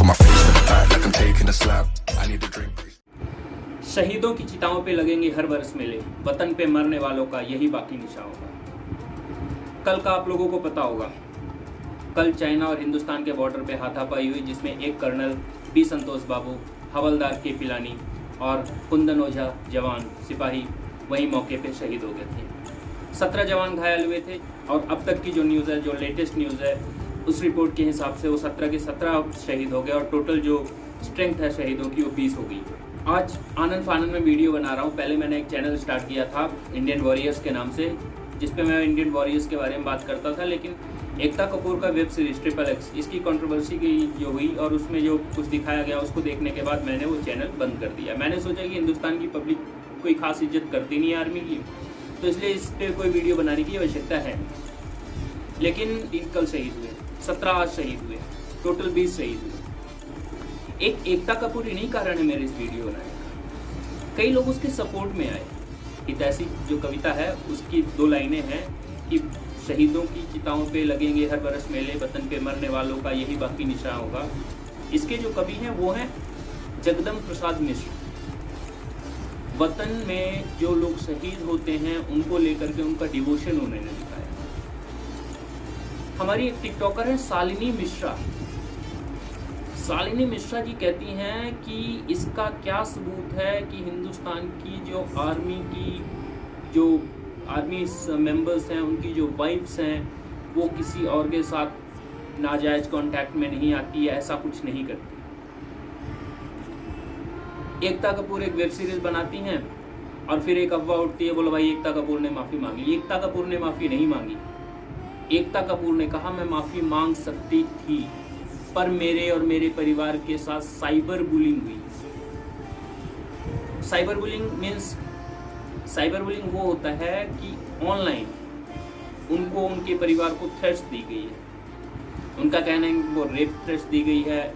Put my face to the back like I'm taking a slap. I need a drink. शहीदों की चिताओं पे लगेंगे हर बरस मेले, वतन पे मरने वालों का यही बाकी निशान होगा। कल का आप लोगों को पता होगा, कल चाइना और हिंदुस्तान के बॉर्डर पे हाथापाई हुई, जिसमें एक कर्नल बी संतोष बाबू, हवलदार के पिलानी और कुंदन ओझा जवान सिपाही वहीं मौके पे शहीद हो गए थे। 17 जवान घायल हुए थे और अब तक की जो न्यूज़ है, जो लेटेस्ट न्यूज़ है, उस रिपोर्ट के हिसाब से वो 17 के 17 शहीद हो गए और टोटल जो स्ट्रेंथ है शहीदों की वो 20 हो गई। आज आनंद फानंद में वीडियो बना रहा हूँ। पहले मैंने एक चैनल स्टार्ट किया था इंडियन वॉरियर्स के नाम से, जिस पे मैं इंडियन वॉरियर्स के बारे में बात करता था, लेकिन एकता कपूर का वेब सीरीज XXX इसकी कंट्रोवर्सी की जो हुई और उसमें जो कुछ दिखाया गया उसको देखने के बाद मैंने वो चैनल बंद कर दिया। मैंने सोचा कि हिंदुस्तान की पब्लिक कोई खास इज्जत करती नहीं है आर्मी की, तो इसलिए इस पर कोई वीडियो बनाने की आवश्यकता है। लेकिन 3 कल शहीद हुए, 17 आज शहीद हुए, टोटल 20 शहीद हुए। एक एकता कपूर इन्हीं कारण है मेरे इस वीडियो बनाने का। कई लोग उसके सपोर्ट में आए। हितैषी जो कविता है उसकी 2 लाइनें हैं कि शहीदों की चिताओं पे लगेंगे हर बरस मेले, वतन पे मरने वालों का यही बाकी निशान होगा। इसके जो कवि हैं वो हैं जगदम्ब प्रसाद मिश्र। वतन में जो लोग शहीद होते हैं उनको लेकर के उनका डिवोशन उन्होंने दिखाया। हमारी एक टिकटॉकर है शालिनी मिश्रा। शालिनी मिश्रा जी कहती हैं कि इसका क्या सबूत है कि हिंदुस्तान की जो आर्मी मेंबर्स हैं, उनकी जो वाइफ्स हैं, वो किसी और के साथ नाजायज कांटेक्ट में नहीं आती है, ऐसा कुछ नहीं करती। एकता कपूर एक वेब सीरीज बनाती हैं और फिर एक अफवाह उठती है, बोलो भाई एकता कपूर ने माफ़ी मांगी। एकता कपूर ने माफ़ी नहीं मांगी। एकता कपूर ने कहा मैं माफ़ी मांग सकती थी, पर मेरे और मेरे परिवार के साथ साइबर बुलिंग हुई। साइबर बुलिंग वो होता है कि ऑनलाइन उनको उनके परिवार को थ्रेट्स दी गई है। उनका कहना है कि वो रेप थ्रेट्स दी गई है,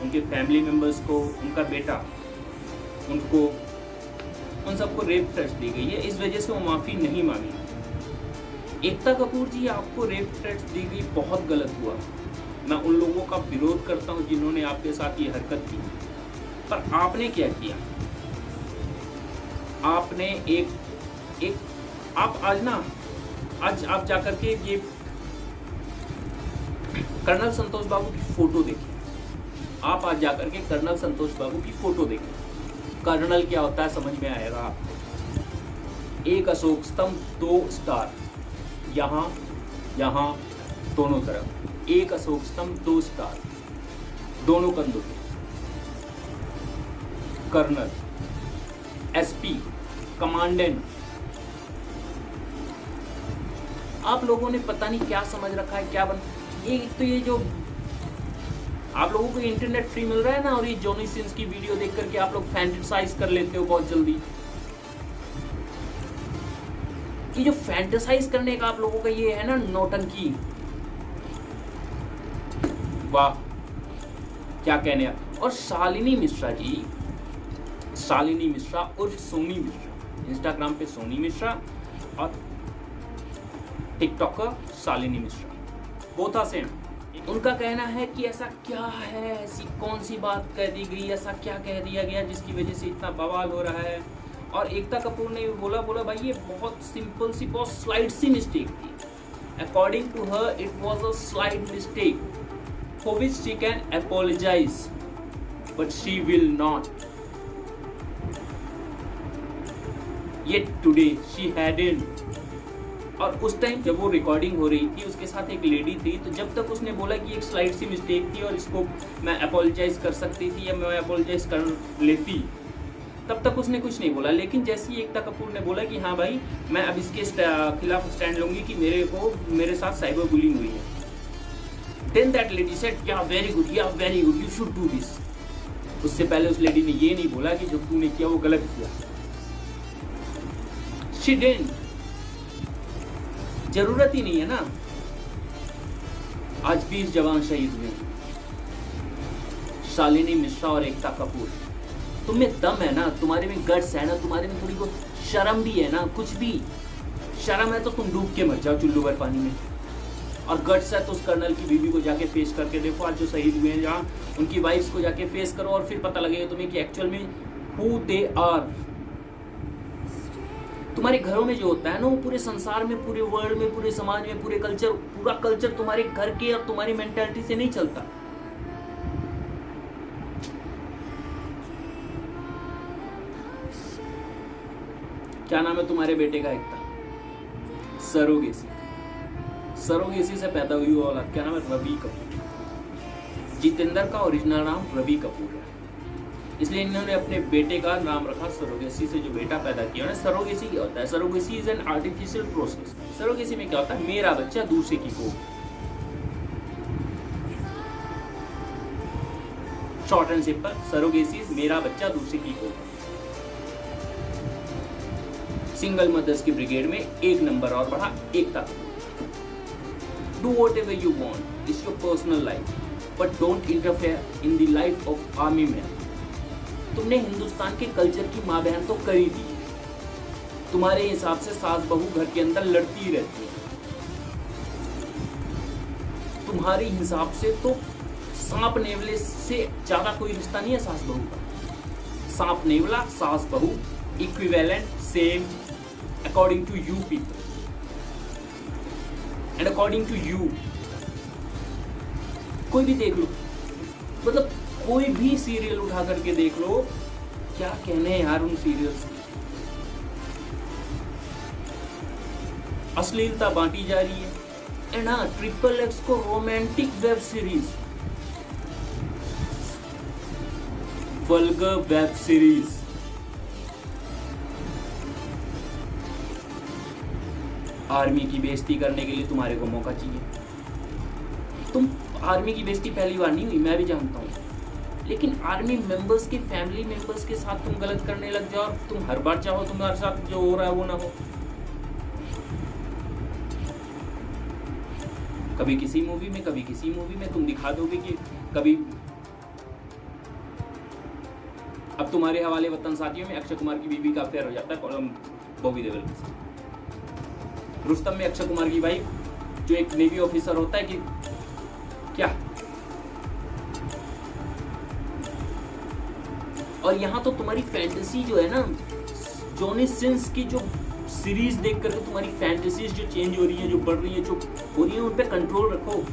उनके फैमिली मेम्बर्स को, उनका बेटा, उनको उन सबको रेप थ्रेट्स दी गई है। इस वजह से वो माफ़ी नहीं मांगी। एकता कपूर जी, आपको रेप थ्रेट्स दी गई, बहुत गलत हुआ। मैं उन लोगों का विरोध करता हूं जिन्होंने आपके साथ ये हरकत की, पर आपने क्या किया? आपने आज आप जाकर के ये कर्नल संतोष बाबू की फोटो देखिए। आप आज जाकर के कर्नल संतोष बाबू की फोटो देखिए। कर्नल क्या होता है समझ में आएगा आपको। एक अशोक स्तंभ, 2 स्टार, यहाँ दोनों तरफ। एक अशोक स्तंभ, 2 स्टार, दोनों कंधों पे। Colonel, SP, commandant. आप लोगों ने पता नहीं क्या समझ रखा है, क्या ये जो आप लोगों को इंटरनेट फ्री मिल रहा है ना, और ये जॉनी सिंस की वीडियो देख करके आप लोग फैंटेसाइज कर लेते हो बहुत जल्दी। ये जो फैंटेसाइज करने का आप लोगों का ये है ना नौटंकी, वाह क्या कहने। और शालिनी मिश्रा उर्फ सोनी मिश्रा, इंस्टाग्राम पे सोनी मिश्रा और TikToker Shalini Mishra, both are same. उनका कहना है कि ऐसा क्या है, ऐसी कौन सी बात कह दी गई, ऐसा क्या कह दिया गया जिसकी वजह से इतना बवाल हो रहा है। और एकता कपूर ने बोला भाई ये बहुत सिंपल सी, बहुत स्लाइड सी मिस्टेक थी। According to her it was a slight mistake for which she can apologize, but she will not. Yet today she hadn't. और उस टाइम जब वो रिकॉर्डिंग हो रही थी, उसके साथ एक लेडी थी, तो जब तक उसने बोला कि एक स्लाइड सी मिस्टेक थी और इसको मैं अपोलोजाइज कर सकती थी या मैं अपोलोजाइज कर लेती, तब तक उसने कुछ नहीं बोला। लेकिन जैसे ही एकता कपूर ने बोला कि हाँ भाई मैं अब इसके खिलाफ स्टैंड लूंगी कि मेरे साथ साइबर बुलिंग हुई है, then that lady said yeah very good you should do this। उससे पहले उस लेडी ने ये नहीं बोला कि जो तूने किया वो गलत किया। she didn't। जरूरत ही नहीं है ना। आज 20 जवान शहीद हुए, शालिनी मिश्रा और एकता कपूर। तुम में दम है ना, तुम्हारे में गट्स है ना, तुम्हारे में थोड़ी बहुत शर्म भी है ना, कुछ भी शर्म है तो तुम डूब के मर जाओ चुल्लू भर पानी में। और गट्स है तो उस कर्नल की बीवी को जाके फेस करके देखो, आज जो शहीद हुए हैं जहाँ, उनकी वाइफ्स को जाके फेस करो और फिर पता लगेगा तुम्हें कि एक्चुअल में हु दे आर। तुम्हारे घरों में जो होता है ना, वो पूरे संसार में, पूरे वर्ल्ड में, पूरे समाज में, पूरा कल्चर तुम्हारे घर के और तुम्हारी मेंटालिटी से नहीं चलता। क्या नाम है तुम्हारे बेटे का? एकता। सरोगेसी से पैदा हुई वो औलाद, क्या नाम है? रवि कपूर। जितेंद्र का ओरिजिनल नाम रवि कपूर है, इसलिए इन्होंने अपने बेटे का नाम रखा सरोगेसी से जो बेटा पैदा किया ना। सरोगेसी क्या होता है? Surrogacy is an artificial process. Surrogacy में क्या होता है? मेरा बच्चा दूसरे की कोख। Short and simple, surrogacy is मेरा बच्चा दूसरे की कोख। सिंगल मदर्स की ब्रिगेड में 1 नंबर और बढ़ा Ekta. Do whatever you want, it's your personal life, but don't interfere in the life of army man. तुमने हिंदुस्तान के कल्चर की माँ बहन तो करी दी, तुम्हारे हिसाब से सास बहू घर के अंदर लड़ती रहती है। तुम्हारे हिसाब से तो सांप नेवले से ज्यादा कोई रिश्ता नहीं है सास बहू का। सांप नेवला, सास बहू, equivalent, same, according to you people and according to you. कोई भी देख लो, मतलब कोई भी सीरियल उठा करके देख लो, क्या कहने हैं यार उन सीरियल्स की। अश्लीलता बांटी जा रही है एंड हाँ, XXX को romantic web series, vulgar web series. Army की बेइज्जती करने के लिए तुम्हारे को मौका चाहिए। तुम आर्मी की बेइज्जती पहली बार नहीं हुई, मैं भी जानता हूँ, लेकिन आर्मी मेंबर्स के फैमिली मेंबर्स के साथ तुम गलत करने लग जाओ और तुम हर बार चाहो तुम्हारे साथ जो हो रहा है वो ना हो। कभी किसी मूवी में, कभी किसी मूवी में तुम दिखा दोगे कि कभी। अब तुम्हारे हवाले वतन साथियों में अक्षय कुमार की बीवी का अफेयर हो जाता है बॉबी देओल के साथ। रुस्तम में अक्षय कुमार की वाइफ जो एक नेवी ऑफिसर होता है कि क्या। और यहां तो तुम्हारी फैंटेसी जो है ना, जॉनी सिंस की जो सीरीज देख करके तुम्हारी फैंटेसीज जो चेंज हो रही है, जो बढ़ रही है, जो हो रही है, उन पे कंट्रोल रखो।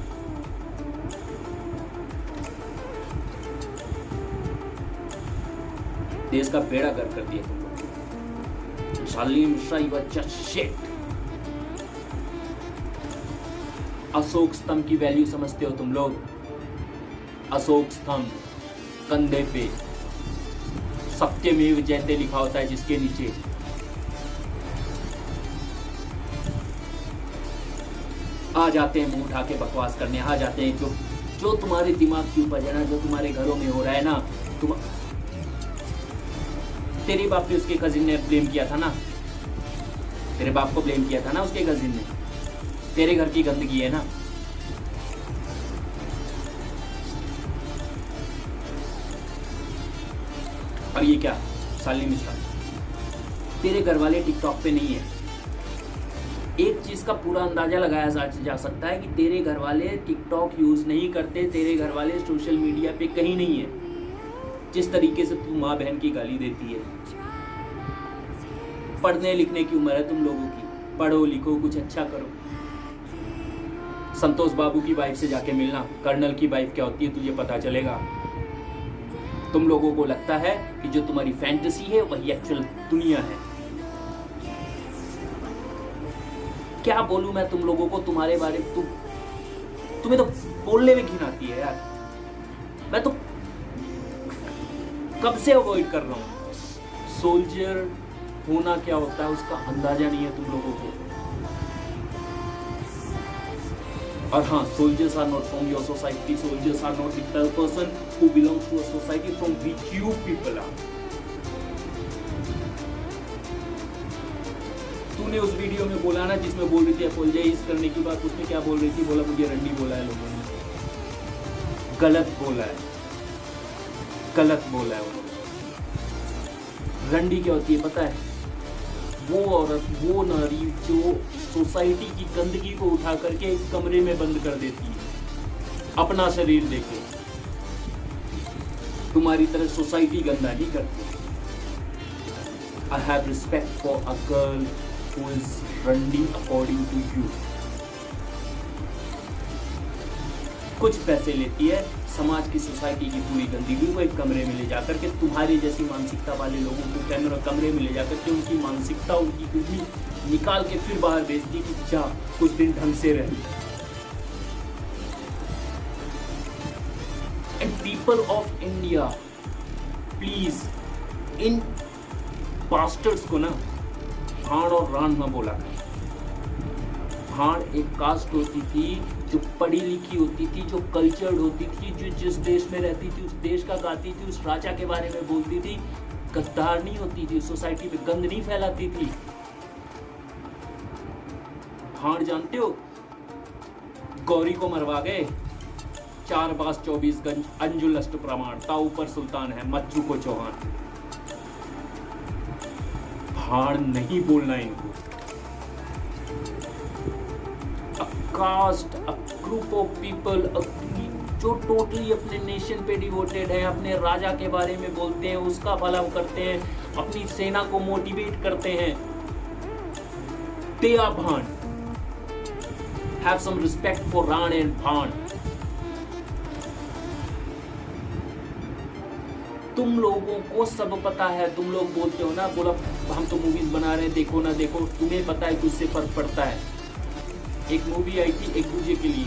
देश का बेड़ा गर्क कर दिया तुम लोग। Shalini Mishra, you are just shit. Ashok Stambh की वैल्यू समझते हो तुम लोग? अशोक स्तंभ, कंधे पे सत्यमेव जयते लिखा होता है, जिसके नीचे आ जाते हैं मुंह उठा के बकवास करने, आ जाते हैं जो तुम्हारे दिमाग के ऊपर है ना, जो तुम्हारे घरों में हो रहा है ना। तेरे बाप ने उसके कजिन ने ब्लेम किया था ना, तेरे बाप को ब्लेम किया था ना उसके कजिन ने। तेरे घर की गंदगी है ना। और ये क्या शालिनी मिश्रा, तेरे घर वाले टिकटॉक पे नहीं है। एक चीज का पूरा अंदाजा लगाया जा सकता है कि तेरे घर वाले टिकटॉक यूज नहीं करते, तेरे घर वाले सोशल मीडिया पे कहीं नहीं है। जिस तरीके से तू माँ बहन की गाली देती है। पढ़ने लिखने की उम्र है तुम लोगों की, पढ़ो लिखो, कुछ अच्छा करो। संतोष बाबू की वाइफ से जाके मिलना, कर्नल की वाइफ क्या होती है तुझे पता चलेगा। तुम लोगों को लगता है कि जो तुम्हारी फैंटेसी है वही एक्चुअल दुनिया है। क्या बोलूं मैं तुम लोगों को तुम्हारे बारे में। तुम्हें तो बोलने में घिन आती है यार। मैं तो कब से अवॉइड कर रहा हूं। सोल्जर होना क्या होता है उसका अंदाजा नहीं है तुम लोगों को। और हाँ, soldiers are not from your society. Soldiers are not the person who belongs to a society from which you people are. तूने उस वीडियो में बोला ना जिसमें बोल रही थी अपोलोजाइज करने की बात, उसमें क्या बोल रही थी? बोला मुझे रंडी बोला है लोगों ने। गलत बोला है, गलत बोला है उन्होंने। रंडी क्या होती है पता है? वो औरत, वो नारी जो सोसाइटी की गंदगी को उठा करके एक कमरे में बंद कर देती है अपना शरीर देके, तुम्हारी तरह सोसाइटी गंदा नहीं करती। I have respect for a girl who is running according to you. कुछ पैसे लेती है, समाज की, सोसाइटी की पूरी गंदगी को एक कमरे में ले जाकर के तुम्हारी जैसी मानसिकता वाले लोगों को कमरे में ले जाकर के उनकी मानसिकता, उनकी बुद्धि निकाल के फिर बाहर भेजती कि जा कुछ दिन ढंग से रह। And people of India, please इन बास्टर्ड्स को ना भाड़ और रान ना बोला करें। भाड़ एक कास्ट होती थी जो पढ़ी लिखी होती थी, जो कल्चर्ड होती थी, जो जिस देश में रहती थी उस देश का गाती थी, उस राजा के बारे में बोलती थी। गद्दार नहीं होती थी, सोसाइटी में गंद नहीं फैलाती थी। भाड़ जानते हो, गौरी को मरवा गए, 4 बास 24 गंज अंजुल अष्ट प्रमाण, ताऊ पर सुल्तान है, मच्चू को चौहान। भाड़ नहीं बोलना इनको। Caste, a group of people जो टोटली अपने नेशन पे डिवोटेड है, अपने राजा के बारे में बोलते हैं, उसका भला करते हैं, अपनी सेना को मोटिवेट करते हैं। They are Bhan. Have some respect for Ran and Bhan. तुम लोगों को सब पता है, तुम लोग बोलते हो ना, बोला हम तो मूवीज बना रहे हैं, देखो ना देखो, तुम्हें पता है कि उससे फर्क पड़ता है। एक मूवी आई थी एक दूजे के लिए,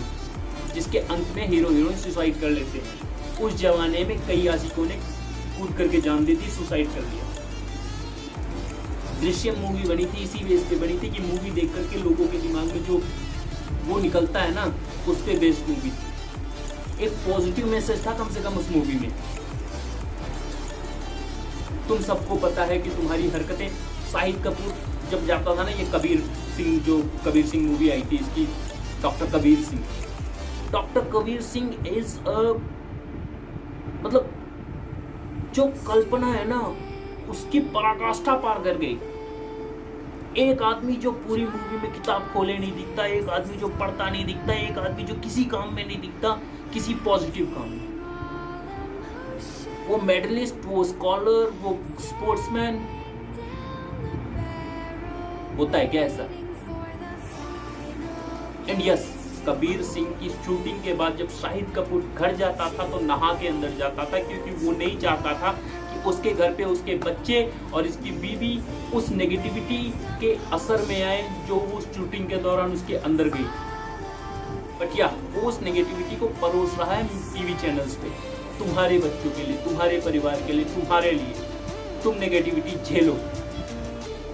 जिसके अंत में हीरो हीरोइन सुसाइड कर लेते हैं। उस जमाने में कई आशिकों ने कूद करके जान दी थी, सुसाइड कर लिया। दृश्यम मूवी बनी थी, इसी बेस पे बनी थी कि मूवी देख करके लोगों के दिमाग में जो वो निकलता है ना, उस पे बेस्ड मूवी थी। एक पॉजिटिव मैसेज था कम से कम उस मूवी में। तुम सबको पता है कि तुम्हारी हरकतें, शाहिद कपूर जब जाता था ना, ये कबीर सिंह, जो कबीर सिंह मूवी आई थी इसकी, डॉक्टर कबीर सिंह इज मतलब जो कल्पना है ना, उसकी पराकाष्ठा पार कर गई। एक आदमी जो पूरी मूवी में किताब खोले नहीं दिखता, एक आदमी जो पढ़ता नहीं दिखता, एक आदमी जो किसी काम में नहीं दिखता, किसी पॉजिटिव काम में। वो मेडलिस्ट, वो स्कॉलर, वो स्पोर्ट्समैन होता है क्या ऐसा? एंड यस, कबीर सिंह की शूटिंग के बाद जब शाहिद कपूर घर जाता था तो नहा के अंदर जाता था, क्योंकि वो नहीं चाहता था कि उसके घर पे उसके बच्चे और इसकी बीवी उस नेगेटिविटी के असर में आए जो उस शूटिंग के दौरान उसके अंदर गई। बट या वो उस नेगेटिविटी को परोस रहा है टीवी चैनल्स पे, तुम्हारे बच्चों के लिए, तुम्हारे परिवार के लिए, तुम्हारे लिए। तुम नेगेटिविटी झेलो।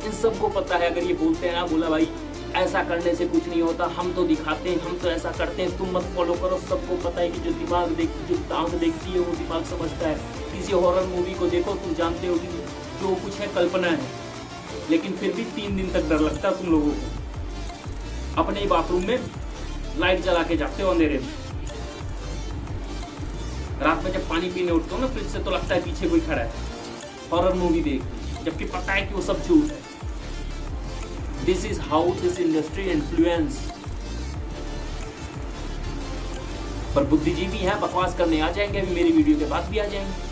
इन सबको पता है, अगर ये बोलते हैं ना, बोला भाई ऐसा करने से कुछ नहीं होता, हम तो दिखाते हैं, हम तो ऐसा करते हैं, तुम मत फॉलो करो। सबको पता है कि जो दिमाग देखती, जो आंख देखती है, वो दिमाग समझता है। किसी हॉरर मूवी को देखो, तुम जानते हो कि जो कुछ है कल्पना है, लेकिन फिर भी 3 दिन तक डर लगता है तुम लोगों को। अपने बाथरूम में लाइट जला के जाते हो अंधेरे में। रात में जब पानी पीने उठते हो ना फ्रिज से, तो लगता है पीछे कोई खड़ा है हॉरर मूवी देख, जबकि पता है कि वो सब झूठ है। This is how this industry influence। पर बुद्धिजीवी हैं, बकवास करने आ जाएंगे, अभी मेरी वीडियो के बाद भी आ जाएंगे।